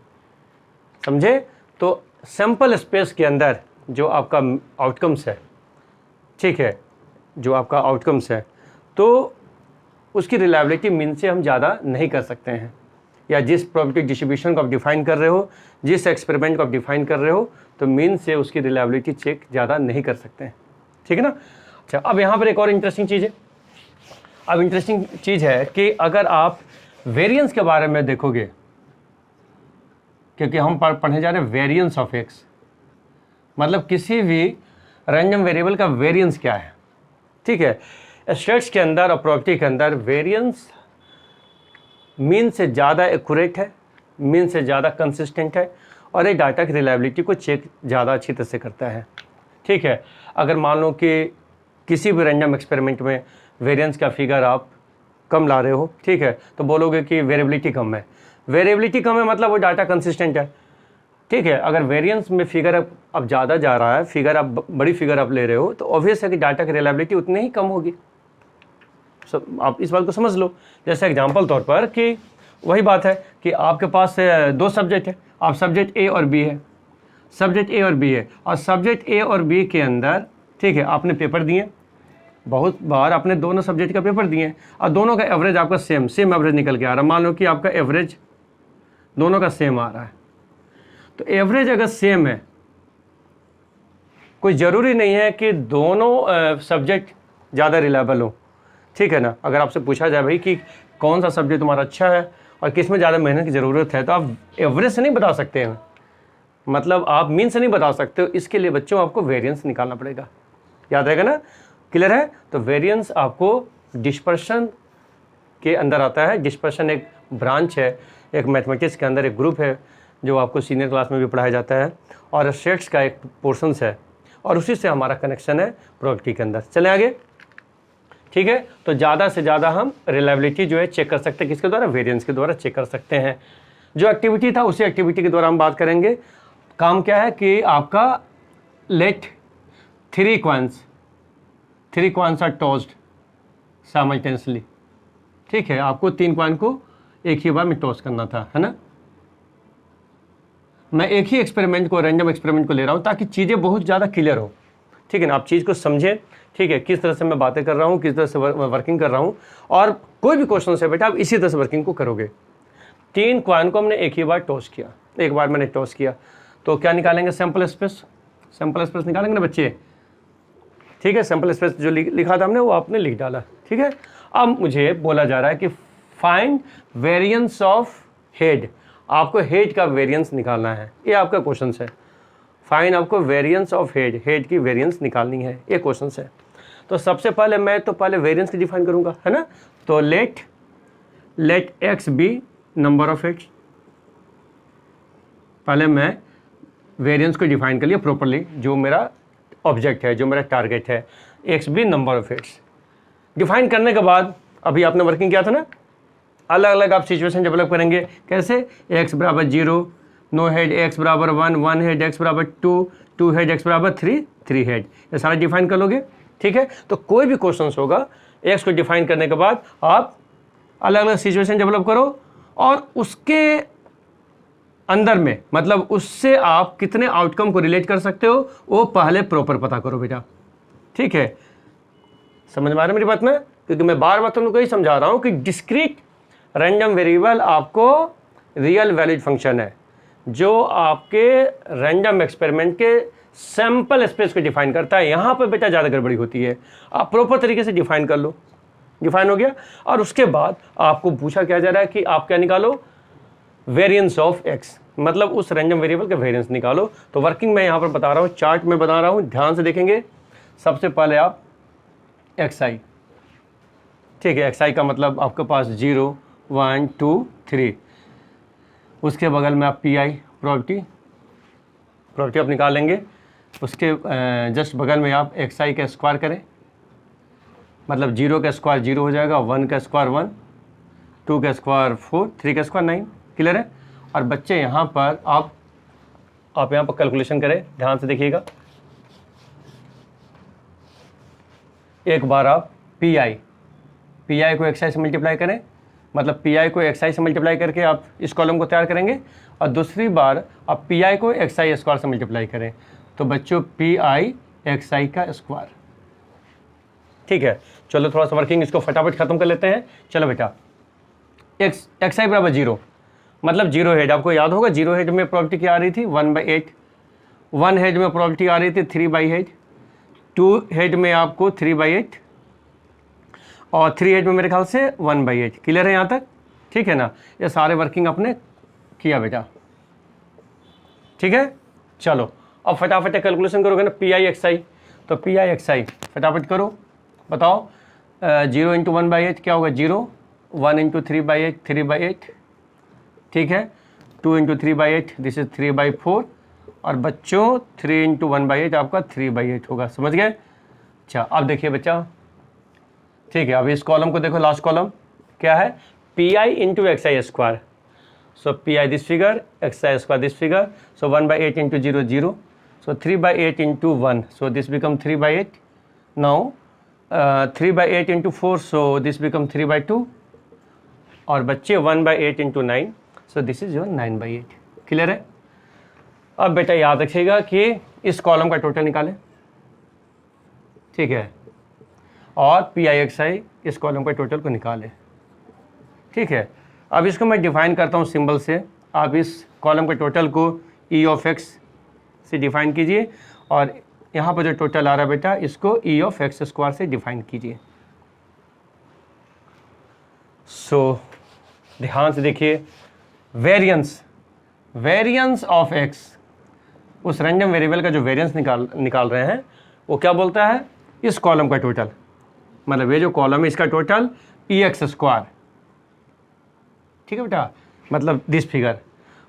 समझे? तो सैम्पल स्पेस के अंदर जो आपका आउटकम्स है, ठीक है, जो आपका आउटकम्स है, तो उसकी रिलायबिलिटी मीन से हम ज़्यादा नहीं कर सकते हैं, या जिस प्रोबेबिलिटी डिस्ट्रीब्यूशन को आप डिफाइन कर रहे हो, जिस एक्सपेरिमेंट को आप डिफाइन कर रहे हो, तो मीन से उसकी रिलायबिलिटी चेक ज़्यादा नहीं कर सकते हैं, ठीक है ना। अच्छा, अब यहाँ पर एक और इंटरेस्टिंग चीज़ है। अब इंटरेस्टिंग चीज़ है कि अगर आप वेरिएंस के बारे में देखोगे, क्योंकि हम पढ़ने जा रहे हैं वेरिएंस ऑफ एक्स, मतलब किसी भी रैंडम वेरिएबल का वेरिएंस क्या है, ठीक है। स्टेट्स के अंदर और प्रोबेबिलिटी के अंदर वेरिएंस मीन से ज़्यादा एक्यूरेट है, मीन से ज़्यादा कंसिस्टेंट है, और ये डाटा की रिलायबिलिटी को चेक ज़्यादा अच्छी तरह से करता है, ठीक है। अगर मान लो कि किसी भी रैंडम एक्सपेरिमेंट में वेरिएंस का फिगर आप कम ला रहे हो, ठीक है, तो बोलोगे कि वेरिएबिलिटी कम है। वेरिएबिलिटी कम है मतलब वो डाटा कंसिस्टेंट है, ठीक है। अगर वेरिएंस में फिगर अब ज़्यादा जा रहा है, फिगर आप बड़ी फिगर आप ले रहे हो, तो ऑब्वियस है कि डाटा की रिलायबिलिटी उतनी ही कम होगी। आप इस बात को समझ लो। जैसे एग्जांपल तौर पर कि वही बात है कि आपके पास 2 सब्जेक्ट है, आप सब्जेक्ट ए और बी है, सब्जेक्ट ए और बी है, और सब्जेक्ट ए और बी के अंदर, ठीक है, आपने पेपर दिए, बहुत बार आपने दोनों सब्जेक्ट का पेपर दिए, और दोनों का एवरेज आपका सेम एवरेज निकल के आ रहा है। मान लो कि आपका एवरेज दोनों का सेम आ रहा है, तो एवरेज अगर सेम है, कोई ज़रूरी नहीं है कि दोनों सब्जेक्ट ज़्यादा रिलायबल हो, ठीक है ना। अगर आपसे पूछा जाए भाई कि कौन सा सब्जेक्ट तुम्हारा अच्छा है और किस में ज़्यादा मेहनत की ज़रूरत है, तो आप एवरेज से नहीं बता सकते हैं, मतलब आप मीन से नहीं बता सकते हो। इसके लिए बच्चों आपको वेरिएंस निकालना पड़ेगा, याद रहेगा ना, क्लियर है। तो वेरिएंस आपको डिस्पर्शन के अंदर आता है। डिस्पर्शन एक ब्रांच है, एक मैथमेटिक्स के अंदर एक ग्रुप है जो आपको सीनियर क्लास में भी पढ़ाया जाता है, और सेट्स का एक पोर्शंस है, और उसी से हमारा कनेक्शन है प्रोबेबिलिटी के अंदर। चलें आगे, ठीक है। तो ज़्यादा से ज़्यादा हम रिलायबिलिटी जो है चेक कर सकते हैं, किसके द्वारा, वेरिएंस के द्वारा चेक कर सकते हैं। जो एक्टिविटी था उसी एक्टिविटी के द्वारा हम बात करेंगे। काम क्या है कि आपका let 3 coins are tossed simultaneously, ठीक है। आपको 3 कॉइन को एक ही बार में टॉस करना था, है ना। मैं एक ही एक्सपेरिमेंट को, रैंडम एक्सपेरिमेंट को ले रहा हूँ ताकि चीज़ें बहुत ज़्यादा क्लियर हो, ठीक है ना। आप चीज़ को समझें, ठीक है, किस तरह से मैं बातें कर रहा हूँ, किस तरह से वर्किंग कर रहा हूँ, और कोई भी क्वेश्चन है बेटा आप इसी तरह से वर्किंग को करोगे। 3 कॉइन को हमने एक ही बार टॉस किया, एक बार मैंने टॉस किया, तो क्या निकालेंगे, सैम्पल स्पेस निकालेंगे ना बच्चे, ठीक है। सैम्पल स्पेस जो लिखा था हमने वो आपने लिख डाला, ठीक है। अब मुझे बोला जा रहा है कि फाइंड वेरिएंस ऑफ हेड, आपको हेड का वेरिएंस निकालना है, ये आपका क्वेश्चन है। फाइंड आपको वेरिएंस ऑफ हेड की वेरिएंस निकालनी है, ये क्वेश्चन है। तो सबसे पहले मैं तो पहले वेरिएंस की डिफाइन करूंगा, है ना। तो let X be number of heads, पहले मैं वेरिएंस को डिफाइन कर लिया प्रॉपर्ली, जो मेरा ऑब्जेक्ट है, जो मेरा टारगेट है, X be number of heads. Define करने के बाद अभी आपने वर्किंग किया था ना, अलग अलग आप सिचुएशन डेवलप करेंगे। कैसे, x बराबर 0, नो हेड, x बराबर 1, 1 हेड, x बराबर 2, 2 हेड, x बराबर 3, 3 हेड, ये सारा डिफाइन कर लोगे, ठीक है। तो कोई भी क्वेश्चन होगा, x को डिफाइन करने के बाद आप अलग अलग सिचुएशन डेवलप करो, और उसके अंदर में, मतलब उससे आप कितने आउटकम को रिलेट कर सकते हो वो पहले प्रॉपर पता करो बेटा, ठीक है। समझ में आ रहा है मेरी बात में, क्योंकि मैं बार बार तुमको यही समझा रहा हूं कि डिस्क्रीट रैंडम वेरिएबल आपको रियल वैलिड फंक्शन है, जो आपके रैंडम एक्सपेरिमेंट के सैंपल स्पेस को डिफाइन करता है। यहाँ पर बेटा ज़्यादा गड़बड़ी होती है, आप प्रॉपर तरीके से डिफाइन कर लो। डिफाइन हो गया, और उसके बाद आपको पूछा क्या जा रहा है कि आप क्या निकालो, वेरिएंस ऑफ एक्स, मतलब उस रैंडम वेरिएबल का वेरिएंस निकालो। तो वर्किंग मैं यहाँ पर बता रहा हूँ, चार्ट में बता रहा हूँ, ध्यान से देखेंगे। सबसे पहले आप एक्स आई, ठीक है, एक्स आई का मतलब आपके पास 0 1 2 3, उसके बगल में आप पी आई प्रॉपर्टी आप निकाल लेंगे। उसके जस्ट बगल में आप एक्स आई का स्क्वायर करें, मतलब 0 का स्क्वायर 0 हो जाएगा, 1 का स्क्वायर 1, 2 का स्क्वायर 4, 3 का स्क्वायर 9। क्लियर है। और बच्चे यहाँ पर आप यहाँ पर कैलकुलेशन करें, ध्यान से देखिएगा। एक बार आप पी आई को एक्स आई से मल्टीप्लाई करें, मतलब पी आई को एक्स आई से मल्टीप्लाई करके आप इस कॉलम को तैयार करेंगे, और दूसरी बार आप पी आई को एक्स आई स्क्वायर से मल्टीप्लाई करें, तो बच्चों पी आई एक्स आई का स्क्वायर। ठीक है, चलो थोड़ा सा वर्किंग इसको फटाफट खत्म कर लेते हैं। चलो बेटा, एक्स आई बराबर 0, मतलब 0 हेड, आपको याद होगा 0 हेड में प्रॉपर्टी क्या आ रही थी, 1/8, 1 हेड में प्रॉपर्टी आ रही थी 3/8, 2 हेड में आपको 3/8, और 3 हेड में मेरे ख्याल से 1/8। क्लियर है यहाँ तक, ठीक है ना। ये सारे वर्किंग आपने किया बेटा, ठीक है। चलो अब फटाफट कैलकुलेशन करोगे ना, पी आई एक्स आई, तो पी आई एक्स आई फटाफट करो, बताओ। 0 × 1/8 क्या होगा, 0, 1 × 3/8 3/8, ठीक है, 2 × 3/8 दिस इज 3/4, और बच्चों 3 × 1/8 आपका 3/8 होगा। समझ गए। अच्छा अब देखिए बच्चा, ठीक है, अब इस कॉलम को देखो, लास्ट कॉलम क्या है, P I into x I square. So P I this figure, x I square this figure, so 1/8 × 0 0, so 3/8 × 1, so this become 3/8। Now 3/8 × 4, so this become 3/2, और बच्चे 1/8 × 9, so this is your 9/8। Clear है। अब बेटा याद रखिएगा कि इस कॉलम का टोटल निकालें, ठीक है, और पी आई एक्स आई इस कॉलम का टोटल को निकालें, ठीक है। अब इसको मैं डिफाइन करता हूँ सिंबल से। आप इस कॉलम के टोटल को ई ऑफ एक्स से डिफाइन कीजिए, और यहाँ पर जो टोटल आ रहा है बेटा, इसको ई ऑफ एक्स स्क्वायर से डिफाइन कीजिए। सो ध्यान से देखिए, वेरिएंस ऑफ एक्स, उस रैंडम वेरिएबल का जो वेरिएंस निकाल रहे हैं, वो क्या बोलता है, इस कॉलम का टोटल, मतलब ये जो कॉलम है इसका टोटल ई एक्स स्क्वायर, ठीक है बेटा, मतलब दिस फिगर,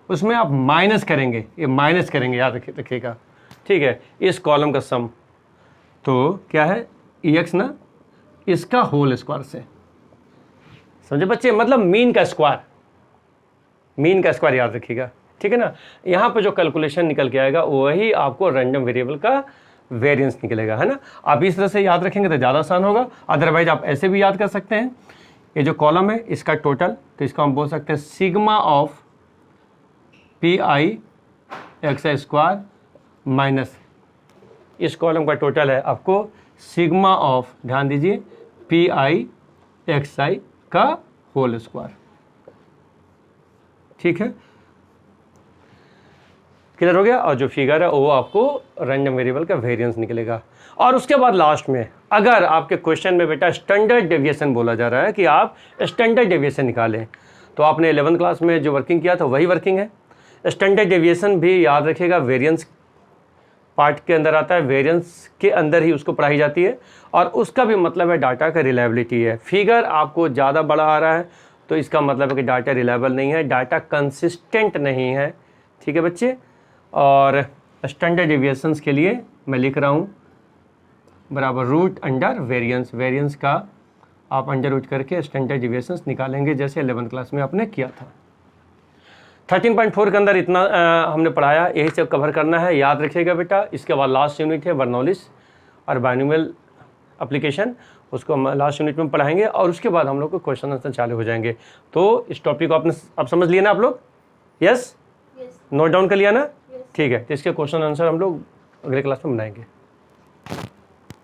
उसमें आप माइनस करेंगे, ये माइनस करेंगे, याद रखिएगा, ठीक है, इस कॉलम का सम, तो क्या है, ई एक्स ना, इसका होल स्क्वायर से। समझे बच्चे, मतलब मीन का स्क्वायर याद रखिएगा, ठीक है ना। यहाँ पे जो कैलकुलेशन निकल के आएगा वही आपको रैंडम वेरिएबल का वेरिएंस निकलेगा, है ना। आप इस तरह से याद रखेंगे तो ज़्यादा आसान होगा, अदरवाइज आप ऐसे भी याद कर सकते हैं। ये जो कॉलम है इसका टोटल, तो इसको हम बोल सकते हैं sigma of P I x I square minus, इस कॉलम का टोटल है आपको सिग्मा ऑफ, ध्यान दीजिए, पी आई एक्स आई का होल स्क्वायर, ठीक है। क्लियर हो गया। और जो फिगर है वो आपको रैंडम वेरिएबल का वेरिएंस निकलेगा। और उसके बाद लास्ट में अगर आपके क्वेश्चन में बेटा स्टैंडर्ड डेविएशन बोला जा रहा है कि आप स्टैंडर्ड डेविएशन निकालें, तो आपने 11th क्लास में जो वर्किंग किया था वही वर्किंग है। स्टैंडर्ड डेविएशन भी याद रखिएगा वेरिएंस पार्ट के अंदर आता है, वेरिएंस के अंदर ही उसको पढ़ाई जाती है, और उसका भी मतलब है डाटा का रिलायबिलिटी है। फिगर आपको ज़्यादा बड़ा आ रहा है तो इसका मतलब है कि डाटा रिलायबल नहीं है, डाटा कंसिस्टेंट नहीं है, ठीक है बच्चे। और स्टैंडर्ड डेविएशंस के लिए मैं लिख रहा हूँ बराबर रूट अंडर वेरिएंस, वेरिएंस का आप अंडर रूट करके स्टैंडर्ड डेविएशंस निकालेंगे, जैसे 11th क्लास में आपने किया था। 13.4 के अंदर इतना हमने पढ़ाया, यही सब कवर करना है, याद रखिएगा बेटा। इसके बाद लास्ट यूनिट है बर्नौलिस और बाइनोमियल एप्लीकेशन, उसको हम लास्ट यूनिट में पढ़ाएंगे, और उसके बाद हम लोग को क्वेश्चन आंसर चालू हो जाएंगे। तो इस टॉपिक को आपने आप समझ लिया ना आप लोग, यस, नोट डाउन कर लिया ना, ठीक है। तो इसके क्वेश्चन आंसर हम लोग अगले क्लास में बनाएंगे।